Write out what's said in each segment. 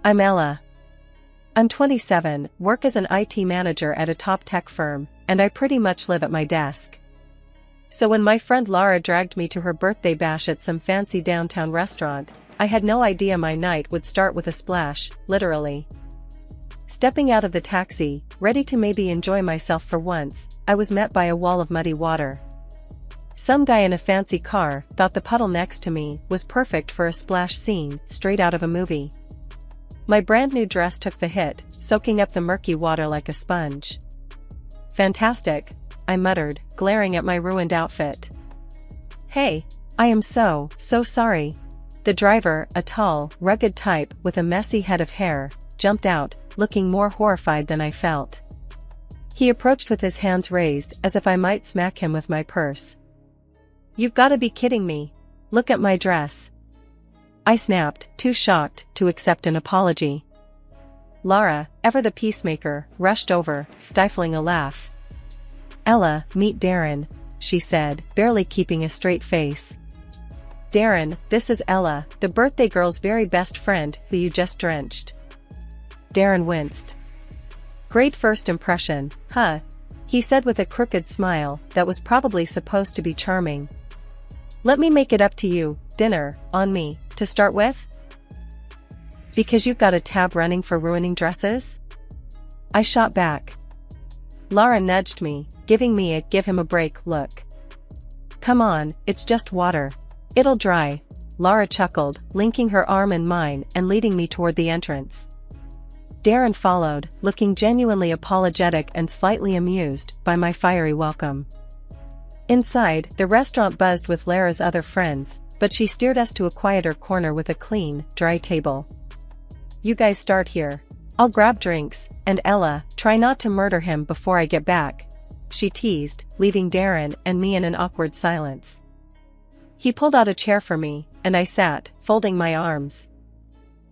I'm Ella. I'm 27, work as an IT manager at a top tech firm, and I pretty much live at my desk. So when my friend Laura dragged me to her birthday bash at some fancy downtown restaurant, I had no idea my night would start with a splash, literally. Stepping out of the taxi, ready to maybe enjoy myself for once, I was met by a wall of muddy water. Some guy in a fancy car thought the puddle next to me was perfect for a splash scene straight out of a movie. My brand new dress took the hit, soaking up the murky water like a sponge. Fantastic, I muttered, glaring at my ruined outfit. Hey, I am so sorry. The driver, a tall, rugged type with a messy head of hair, jumped out, looking more horrified than I felt. He approached with his hands raised as if I might smack him with my purse. You've got to be kidding me. Look at my dress. I snapped, too shocked to accept an apology. Lara, ever the peacemaker, rushed over, stifling a laugh. Ella, meet Darren, she said, barely keeping a straight face. Darren, this is Ella, the birthday girl's very best friend who you just drenched. Darren winced. Great first impression, huh? He said with a crooked smile that was probably supposed to be charming. Let me make it up to you, dinner, on me, to start with? Because you've got a tab running for ruining dresses? I shot back. Lara nudged me, giving me a give him a break look. Come on, it's just water. It'll dry, Lara chuckled, linking her arm in mine and leading me toward the entrance. Darren followed, looking genuinely apologetic and slightly amused by my fiery welcome. Inside, the restaurant buzzed with Lara's other friends, but she steered us to a quieter corner with a clean, dry table. You guys start here. I'll grab drinks, and Ella, try not to murder him before I get back, she teased, leaving Darren and me in an awkward silence. He pulled out a chair for me, and I sat, folding my arms.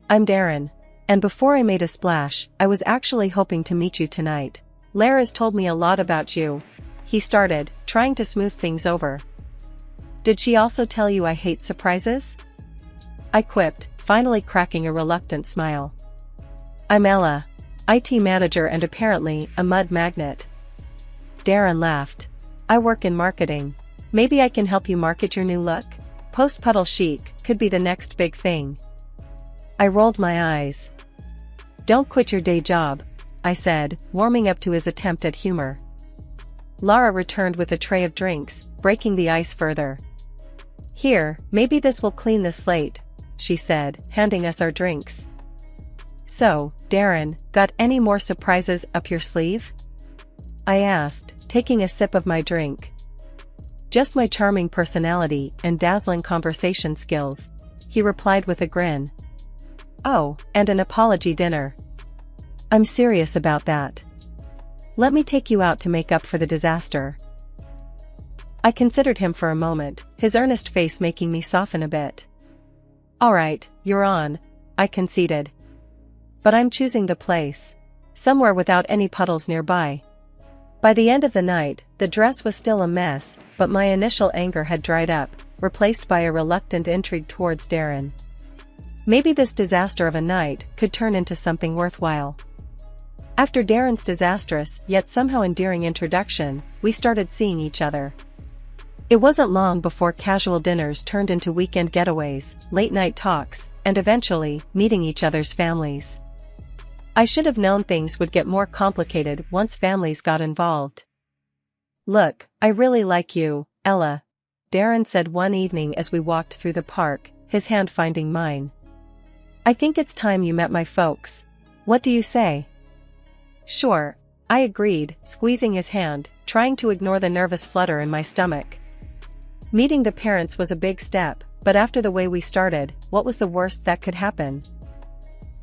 I'm Darren. And before I made a splash, I was actually hoping to meet you tonight. Lara's told me a lot about you. He started, trying to smooth things over. Did she also tell you I hate surprises? I quipped, finally cracking a reluctant smile. I'm Ella, IT manager and apparently a mud magnet. Darren laughed. I work in marketing. Maybe I can help you market your new look? Post-puddle chic could be the next big thing. I rolled my eyes. Don't quit your day job, I said, warming up to his attempt at humor. Lara returned with a tray of drinks, breaking the ice further. Here, maybe this will clean the slate, she said, handing us our drinks. So, Darren, got any more surprises up your sleeve? I asked, taking a sip of my drink. Just my charming personality and dazzling conversation skills, he replied with a grin. Oh, and an apology dinner. I'm serious about that. Let me take you out to make up for the disaster. I considered him for a moment, his earnest face making me soften a bit. All right, you're on, I conceded. But I'm choosing the place. Somewhere without any puddles nearby. By the end of the night, the dress was still a mess, but my initial anger had dried up, replaced by a reluctant intrigue towards Darren. Maybe this disaster of a night could turn into something worthwhile. After Darren's disastrous yet somehow endearing introduction, we started seeing each other. It wasn't long before casual dinners turned into weekend getaways, late-night talks, and eventually, meeting each other's families. I should have known things would get more complicated once families got involved. Look, I really like you, Ella, Darren said one evening as we walked through the park, his hand finding mine. I think it's time you met my folks. What do you say? Sure, I agreed, squeezing his hand, trying to ignore the nervous flutter in my stomach. Meeting the parents was a big step, but after the way we started, what was the worst that could happen?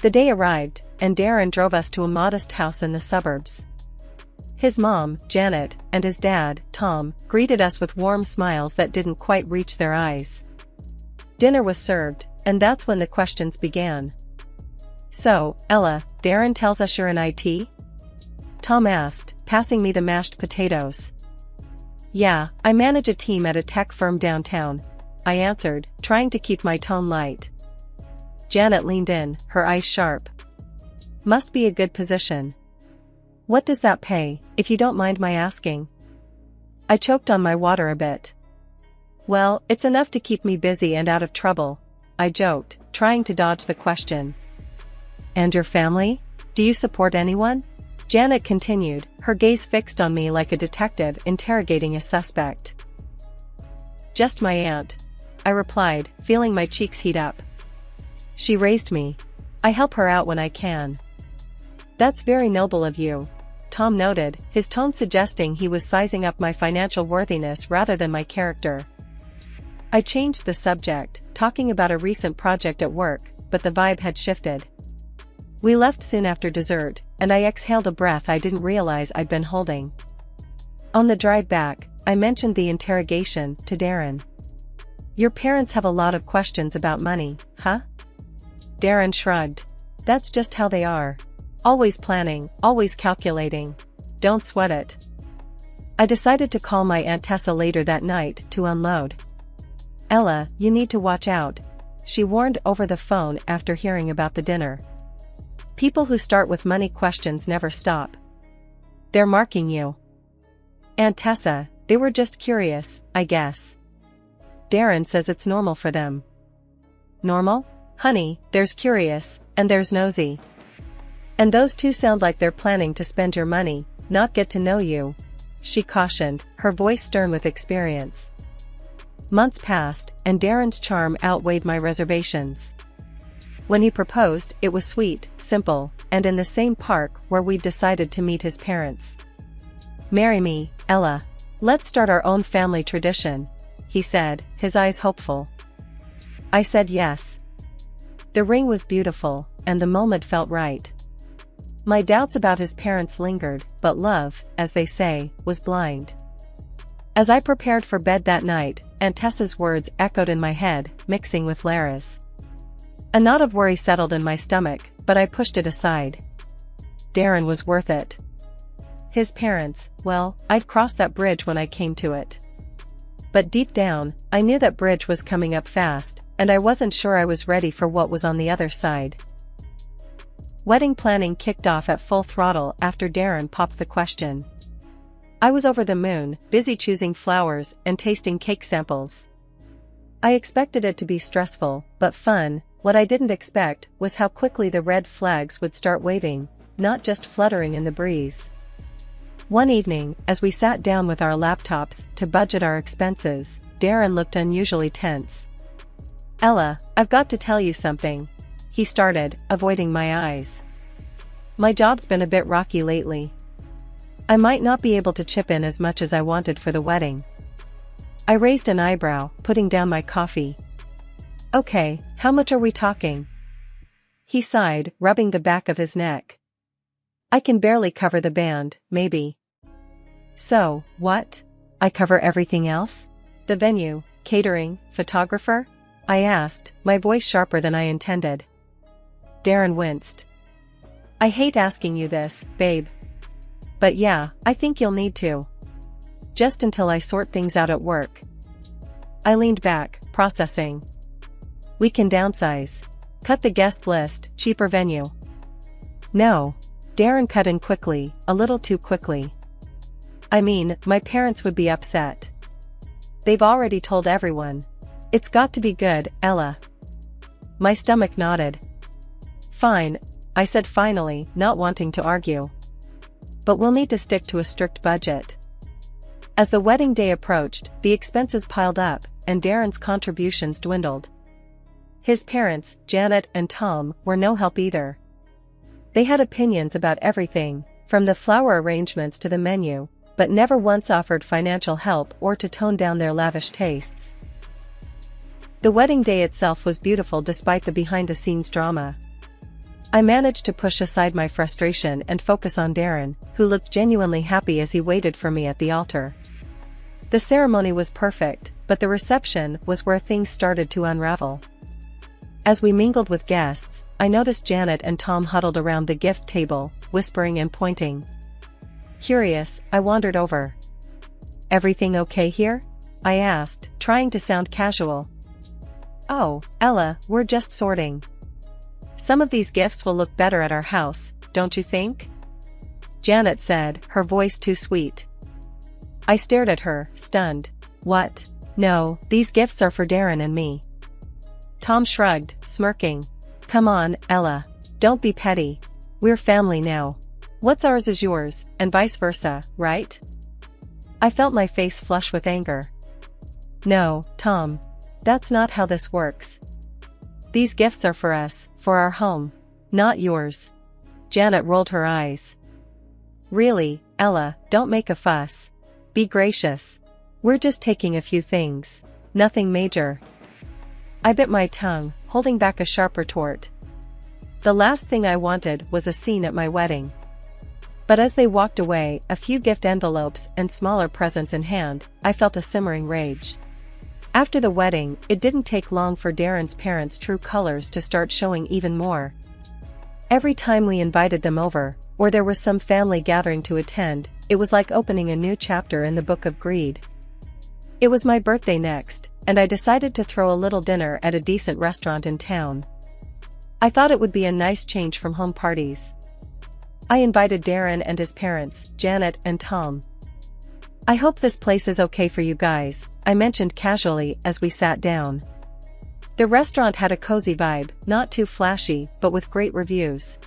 The day arrived, and Darren drove us to a modest house in the suburbs. His mom, Janet, and his dad, Tom, greeted us with warm smiles that didn't quite reach their eyes. Dinner was served, and that's when the questions began. So, Ella, Darren tells us you're in IT? Tom asked, passing me the mashed potatoes. Yeah, I manage a team at a tech firm downtown, I answered, trying to keep my tone light. Janet leaned in, her eyes sharp. Must be a good position. What does that pay, if you don't mind my asking? I choked on my water a bit. Well, it's enough to keep me busy and out of trouble, I joked, trying to dodge the question. And your family? Do you support anyone? Janet continued, her gaze fixed on me like a detective interrogating a suspect. Just my aunt, I replied, feeling my cheeks heat up. She raised me. I help her out when I can. That's very noble of you, Tom noted, his tone suggesting he was sizing up my financial worthiness rather than my character. I changed the subject, talking about a recent project at work, but the vibe had shifted. We left soon after dessert, and I exhaled a breath I didn't realize I'd been holding. On the drive back, I mentioned the interrogation to Darren. Your parents have a lot of questions about money, huh? Darren shrugged. That's just how they are. Always planning, always calculating. Don't sweat it. I decided to call my Aunt Tessa later that night to unload. Ella, you need to watch out, she warned over the phone after hearing about the dinner. People who start with money questions never stop. They're marking you. Aunt Tessa, they were just curious, I guess. Darren says it's normal for them. Normal? Honey, there's curious, and there's nosy. And those two sound like they're planning to spend your money, not get to know you, she cautioned, her voice stern with experience. Months passed, and Darren's charm outweighed my reservations. When he proposed, it was sweet, simple, and in the same park where we'd decided to meet his parents. Marry me, Ella. Let's start our own family tradition, he said, his eyes hopeful. I said yes. The ring was beautiful, and the moment felt right. My doubts about his parents lingered, but love, as they say, was blind. As I prepared for bed that night, Aunt Tessa's words echoed in my head, mixing with Lara's. A knot of worry settled in my stomach, but I pushed it aside. Darren was worth it. His parents, well, I'd cross that bridge when I came to it. But deep down, I knew that bridge was coming up fast, and I wasn't sure I was ready for what was on the other side. Wedding planning kicked off at full throttle after Darren popped the question. I was over the moon, busy choosing flowers and tasting cake samples. I expected it to be stressful, but fun. What I didn't expect was how quickly the red flags would start waving, not just fluttering in the breeze. One evening, as we sat down with our laptops to budget our expenses, Darren looked unusually tense. Ella, I've got to tell you something, he started, avoiding my eyes. My job's been a bit rocky lately. I might not be able to chip in as much as I wanted for the wedding. I raised an eyebrow, putting down my coffee. Okay, how much are we talking? He sighed, rubbing the back of his neck. I can barely cover the band, maybe. So, what? I cover everything else? The venue, catering, photographer? I asked, my voice sharper than I intended. Darren winced. I hate asking you this, babe. But yeah, I think you'll need to. Just until I sort things out at work. I leaned back, processing. We can downsize. Cut the guest list, cheaper venue. No. Darren cut in quickly, a little too quickly. I mean, my parents would be upset. They've already told everyone. It's got to be good, Ella. My stomach nodded. Fine, I said finally, not wanting to argue. But we'll need to stick to a strict budget. As the wedding day approached, the expenses piled up, and Darren's contributions dwindled. His parents, Janet and Tom, were no help either. They had opinions about everything, from the flower arrangements to the menu, but never once offered financial help or to tone down their lavish tastes. The wedding day itself was beautiful despite the behind-the-scenes drama. I managed to push aside my frustration and focus on Darren, who looked genuinely happy as he waited for me at the altar. The ceremony was perfect, but the reception was where things started to unravel. As we mingled with guests, I noticed Janet and Tom huddled around the gift table, whispering and pointing. Curious, I wandered over. Everything okay here? I asked, trying to sound casual. Oh, Ella, we're just sorting. Some of these gifts will look better at our house, don't you think? Janet said, her voice too sweet. I stared at her, stunned. What? No, these gifts are for Darren and me. Tom shrugged, smirking. Come on, Ella. Don't be petty. We're family now. What's ours is yours, and vice versa, right? I felt my face flush with anger. No, Tom. That's not how this works. These gifts are for us, for our home. Not yours. Janet rolled her eyes. Really, Ella, don't make a fuss. Be gracious. We're just taking a few things. Nothing major. I bit my tongue, holding back a sharp retort. The last thing I wanted was a scene at my wedding. But as they walked away, a few gift envelopes and smaller presents in hand, I felt a simmering rage. After the wedding, it didn't take long for Darren's parents' true colors to start showing even more. Every time we invited them over, or there was some family gathering to attend, it was like opening a new chapter in the book of greed. It was my birthday next, and I decided to throw a little dinner at a decent restaurant in town. I thought it would be a nice change from home parties. I invited Darren and his parents, Janet and Tom. I hope this place is okay for you guys, I mentioned casually as we sat down. The restaurant had a cozy vibe, not too flashy, but with great reviews.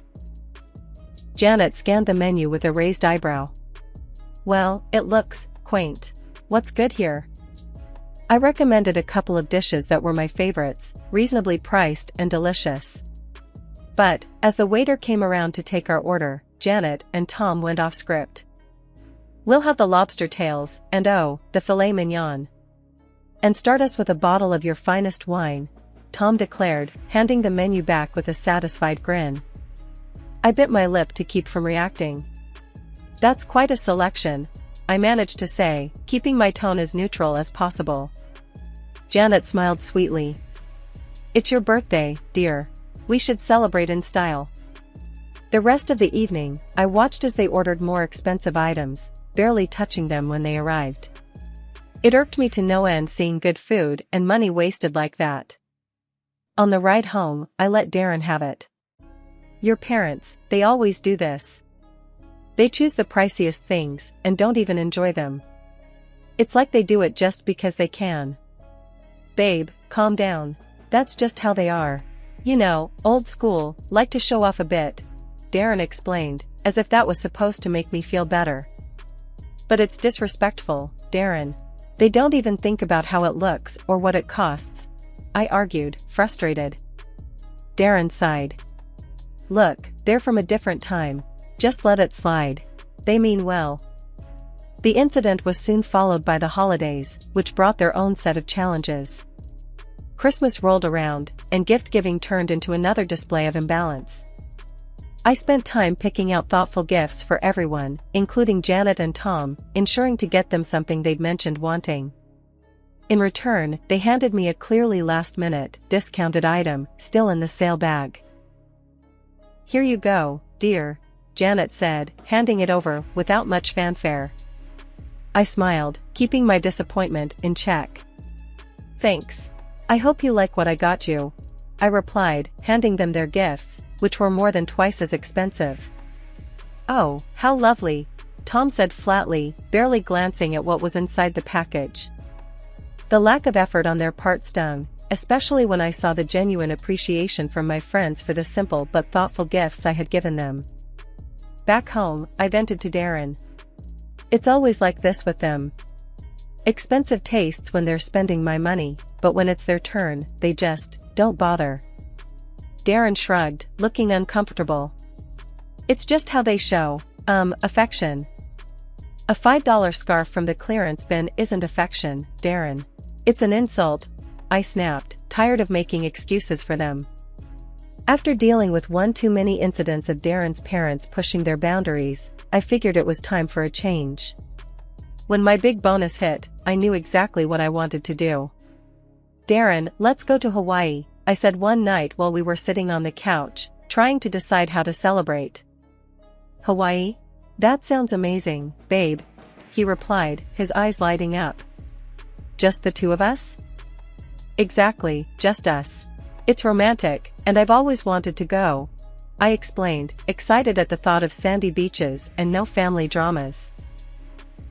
Janet scanned the menu with a raised eyebrow. Well, it looks quaint. What's good here? I recommended a couple of dishes that were my favorites, reasonably priced and delicious. But, as the waiter came around to take our order, Janet and Tom went off script. We'll have the lobster tails, and oh, the filet mignon. And start us with a bottle of your finest wine, Tom declared, handing the menu back with a satisfied grin. I bit my lip to keep from reacting. That's quite a selection, I managed to say, keeping my tone as neutral as possible. Janet smiled sweetly. It's your birthday, dear. We should celebrate in style. The rest of the evening, I watched as they ordered more expensive items, barely touching them when they arrived. It irked me to no end seeing good food and money wasted like that. On the ride home, I let Darren have it. Your parents, they always do this. They choose the priciest things and don't even enjoy them. It's like they do it just because they can. Babe, calm down. That's just how they are. You know, old school, like to show off a bit, Darren explained, as if that was supposed to make me feel better. But it's disrespectful, Darren. They don't even think about how it looks or what it costs, I argued, frustrated. Darren sighed. Look, they're from a different time. Just let it slide. They mean well. The incident was soon followed by the holidays, which brought their own set of challenges. Christmas rolled around, and gift-giving turned into another display of imbalance. I spent time picking out thoughtful gifts for everyone, including Janet and Tom, ensuring to get them something they'd mentioned wanting. In return, they handed me a clearly last-minute, discounted item, still in the sale bag. Here you go, dear, Janet said, handing it over without much fanfare. I smiled, keeping my disappointment in check. Thanks. I hope you like what I got you, I replied, handing them their gifts, which were more than twice as expensive. Oh, how lovely, Tom said flatly, barely glancing at what was inside the package. The lack of effort on their part stung, especially when I saw the genuine appreciation from my friends for the simple but thoughtful gifts I had given them. Back home, I vented to Darren. It's always like this with them. Expensive tastes when they're spending my money, but when it's their turn, they just don't bother. Darren shrugged, looking uncomfortable. It's just how they show, affection. A $5 scarf from the clearance bin isn't affection, Darren. It's an insult, I snapped, tired of making excuses for them. After dealing with one too many incidents of Darren's parents pushing their boundaries, I figured it was time for a change. When my big bonus hit, I knew exactly what I wanted to do. Darren, let's go to Hawaii, I said one night while we were sitting on the couch, trying to decide how to celebrate. Hawaii? That sounds amazing, babe, he replied, his eyes lighting up. Just the two of us? Exactly, just us. It's romantic, and I've always wanted to go, I explained, excited at the thought of sandy beaches and no family dramas.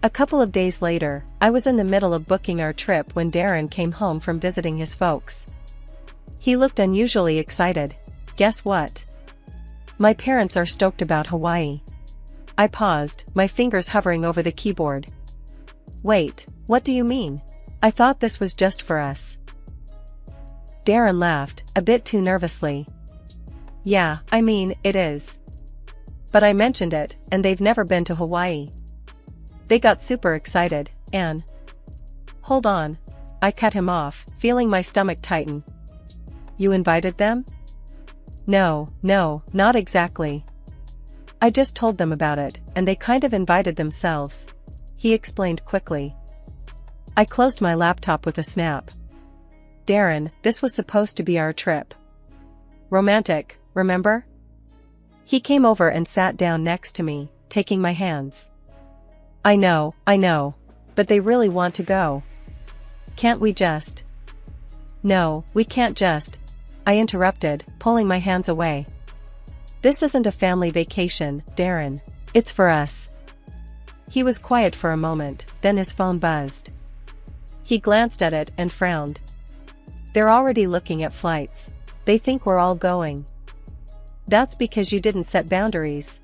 A couple of days later, I was in the middle of booking our trip when Darren came home from visiting his folks. He looked unusually excited. Guess what? My parents are stoked about Hawaii. I paused, my fingers hovering over the keyboard. Wait, what do you mean? I thought this was just for us. Darren laughed, a bit too nervously. Yeah, I mean, it is. But I mentioned it, and they've never been to Hawaii. They got super excited, and... Hold on. I cut him off, feeling my stomach tighten. You invited them? No, not exactly. I just told them about it, and they kind of invited themselves. He explained quickly. I closed my laptop with a snap. Darren, this was supposed to be our trip. Romantic, remember? He came over and sat down next to me, taking my hands. I know, but they really want to go. Can't we just... No, we can't just... I interrupted, pulling my hands away. This isn't a family vacation, Darren. It's for us. He was quiet for a moment, then his phone buzzed. He glanced at it and frowned. They're already looking at flights. They think we're all going. That's because you didn't set boundaries.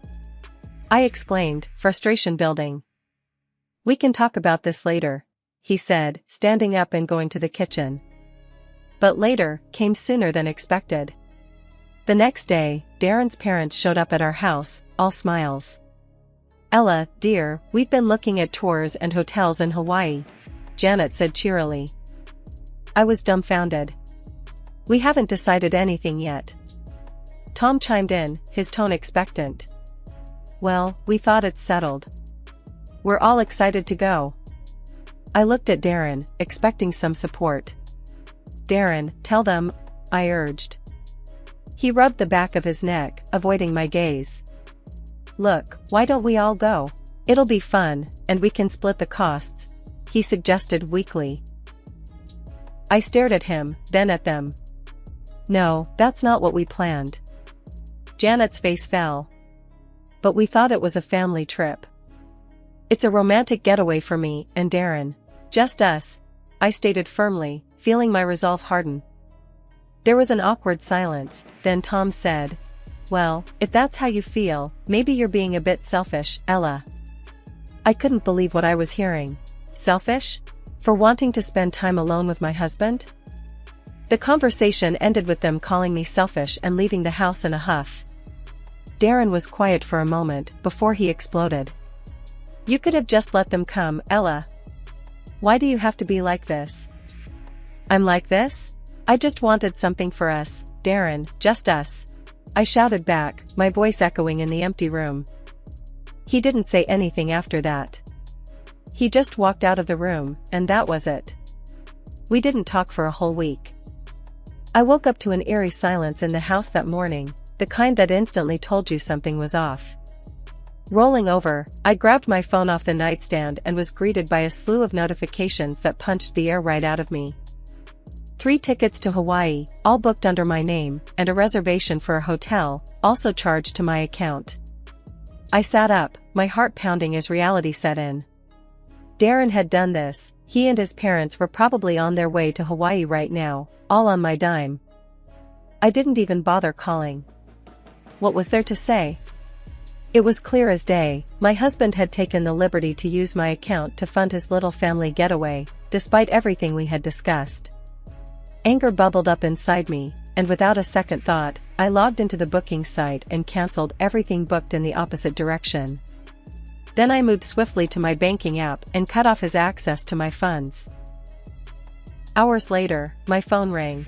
I exclaimed, frustration building. We can talk about this later, he said, standing up and going to the kitchen. But later came sooner than expected. The next day, Darren's parents showed up at our house, all smiles. Ella, dear, we've been looking at tours and hotels in Hawaii, Janet said cheerily. I was dumbfounded. We haven't decided anything yet. Tom chimed in, his tone expectant. Well, we thought it's settled. We're all excited to go. I looked at Darren, expecting some support. Darren, tell them, I urged. He rubbed the back of his neck, avoiding my gaze. Look, why don't we all go? It'll be fun, and we can split the costs, he suggested weakly. I stared at him, then at them. No, that's not what we planned. Janet's face fell. But we thought it was a family trip. It's a romantic getaway for me and Darren. Just us, I stated firmly, feeling my resolve harden. There was an awkward silence, then Tom said, well, if that's how you feel, maybe you're being a bit selfish, Ella. I couldn't believe what I was hearing. Selfish? For wanting to spend time alone with my husband? The conversation ended with them calling me selfish and leaving the house in a huff. Darren was quiet for a moment before he exploded. You could have just let them come, Ella. Why do you have to be like this? I'm like this? I just wanted something for us, Darren, just us. I shouted back, my voice echoing in the empty room. He didn't say anything after that. He just walked out of the room, and that was it. We didn't talk for a whole week. I woke up to an eerie silence in the house that morning, the kind that instantly told you something was off. Rolling over, I grabbed my phone off the nightstand and was greeted by a slew of notifications that punched the air right out of me. 3 tickets to Hawaii, all booked under my name, and a reservation for a hotel, also charged to my account. I sat up, my heart pounding as reality set in. Darren had done this. He and his parents were probably on their way to Hawaii right now, all on my dime. I didn't even bother calling. What was there to say? It was clear as day, my husband had taken the liberty to use my account to fund his little family getaway, despite everything we had discussed. Anger bubbled up inside me, and without a second thought, I logged into the booking site and cancelled everything booked in the opposite direction. Then I moved swiftly to my banking app and cut off his access to my funds. Hours later, my phone rang.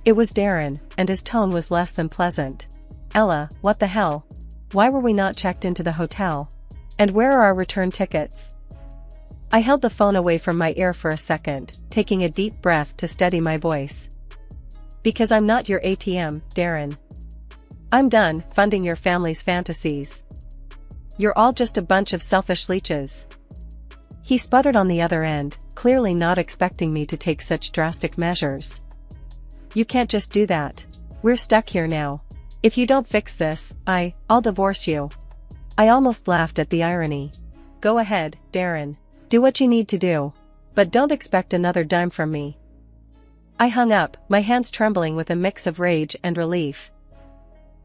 It was Darren, and his tone was less than pleasant. Ella, what the hell? Why were we not checked into the hotel? And where are our return tickets? I held the phone away from my ear for a second, taking a deep breath to steady my voice. Because I'm not your ATM, Darren. I'm done funding your family's fantasies. You're all just a bunch of selfish leeches. He sputtered on the other end, clearly not expecting me to take such drastic measures. You can't just do that. We're stuck here now. If you don't fix this, I'll divorce you. I almost laughed at the irony. Go ahead, Darren. Do what you need to do. But don't expect another dime from me. I hung up, my hands trembling with a mix of rage and relief.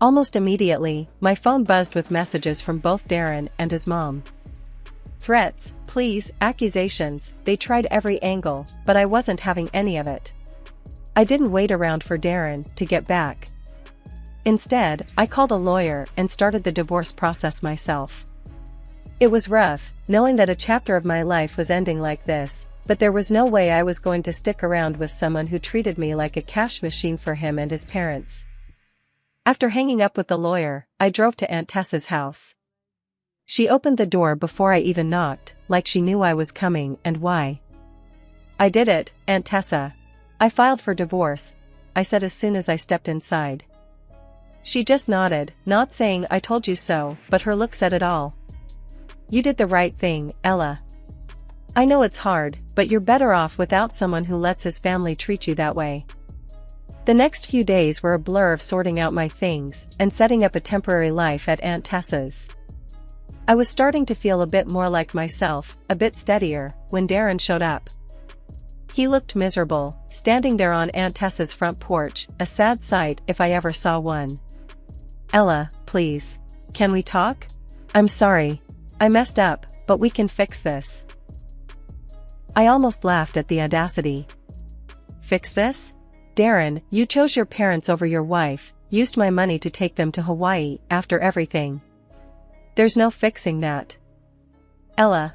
Almost immediately, my phone buzzed with messages from both Darren and his mom. Threats, pleas, accusations, they tried every angle, but I wasn't having any of it. I didn't wait around for Darren to get back. Instead, I called a lawyer and started the divorce process myself. It was rough, knowing that a chapter of my life was ending like this, but there was no way I was going to stick around with someone who treated me like a cash machine for him and his parents. After hanging up with the lawyer, I drove to Aunt Tessa's house. She opened the door before I even knocked, like she knew I was coming and why. I did it, Aunt Tessa. I filed for divorce, I said as soon as I stepped inside. She just nodded, not saying I told you so, but her look said it all. You did the right thing, Ella. I know it's hard, but you're better off without someone who lets his family treat you that way. The next few days were a blur of sorting out my things and setting up a temporary life at Aunt Tessa's. I was starting to feel a bit more like myself, a bit steadier, when Darren showed up. He looked miserable, standing there on Aunt Tessa's front porch, a sad sight if I ever saw one. Ella, please. Can we talk? I'm sorry. I messed up, but we can fix this. I almost laughed at the audacity. Fix this? Darren, you chose your parents over your wife, used my money to take them to Hawaii after everything. There's no fixing that. Ella,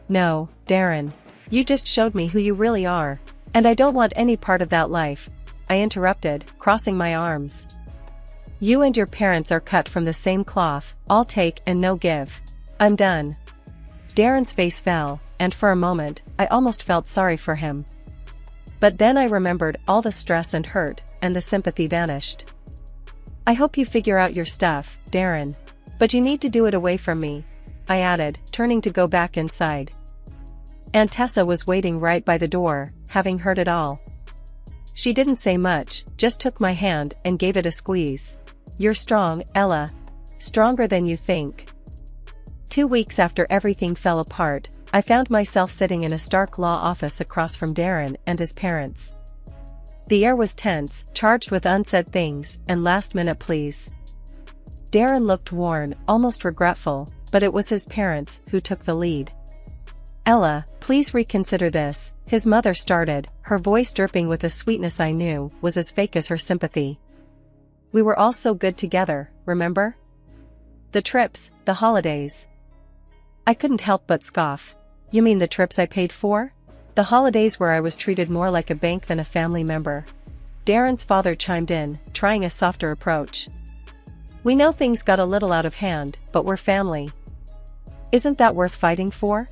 No, Darren. You just showed me who you really are, and I don't want any part of that life, I interrupted, crossing my arms. You and your parents are cut from the same cloth, all take and no give. I'm done. Darren's face fell, and for a moment, I almost felt sorry for him. But then I remembered all the stress and hurt, and the sympathy vanished. I hope you figure out your stuff, Darren. But you need to do it away from me, I added, turning to go back inside. Aunt Tessa was waiting right by the door, having heard it all. She didn't say much, just took my hand and gave it a squeeze. You're strong, Ella. Stronger than you think. 2 weeks after everything fell apart, I found myself sitting in a Stark law office across from Darren and his parents. The air was tense, charged with unsaid things and last-minute pleas. Darren looked worn, almost regretful, but it was his parents who took the lead. Ella, please reconsider this, his mother started, her voice dripping with a sweetness I knew was as fake as her sympathy. We were all so good together, remember? The trips, the holidays. I couldn't help but scoff. You mean the trips I paid for? The holidays where I was treated more like a bank than a family member. Darren's father chimed in, trying a softer approach. We know things got a little out of hand, but we're family. Isn't that worth fighting for?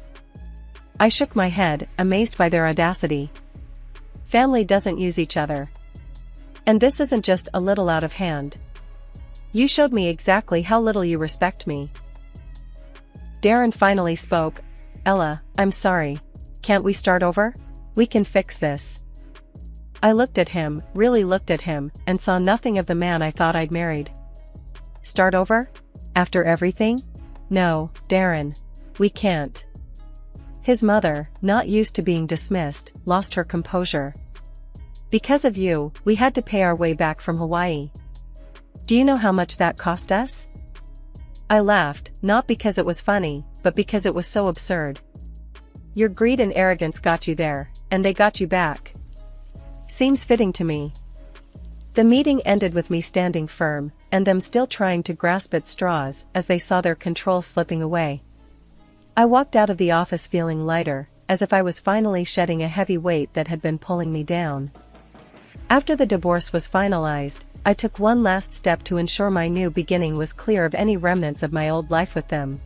I shook my head, amazed by their audacity. Family doesn't use each other. And this isn't just a little out of hand. You showed me exactly how little you respect me. Darren finally spoke. Ella, I'm sorry. Can't we start over? We can fix this. I looked at him, really looked at him, and saw nothing of the man I thought I'd married. Start over? After everything? No, Darren. We can't. His mother, not used to being dismissed, lost her composure. Because of you, we had to pay our way back from Hawaii. Do you know how much that cost us? I laughed, not because it was funny, but because it was so absurd. Your greed and arrogance got you there, and they got you back. Seems fitting to me. The meeting ended with me standing firm, and them still trying to grasp at straws as they saw their control slipping away. I walked out of the office feeling lighter, as if I was finally shedding a heavy weight that had been pulling me down. After the divorce was finalized, I took one last step to ensure my new beginning was clear of any remnants of my old life with them.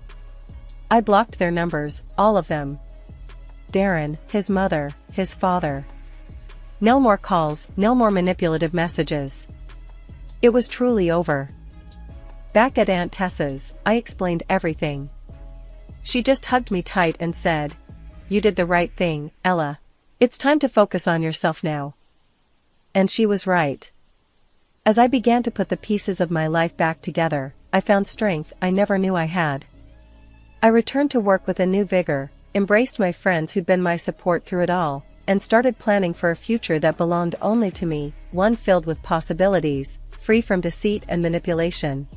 I blocked their numbers, all of them. Darren, his mother, his father. No more calls, no more manipulative messages. It was truly over. Back at Aunt Tessa's, I explained everything. She just hugged me tight and said, "You did the right thing, Ella. It's time to focus on yourself now." And she was right. As I began to put the pieces of my life back together, I found strength I never knew I had. I returned to work with a new vigor, embraced my friends who'd been my support through it all, and started planning for a future that belonged only to me, one filled with possibilities, free from deceit and manipulation.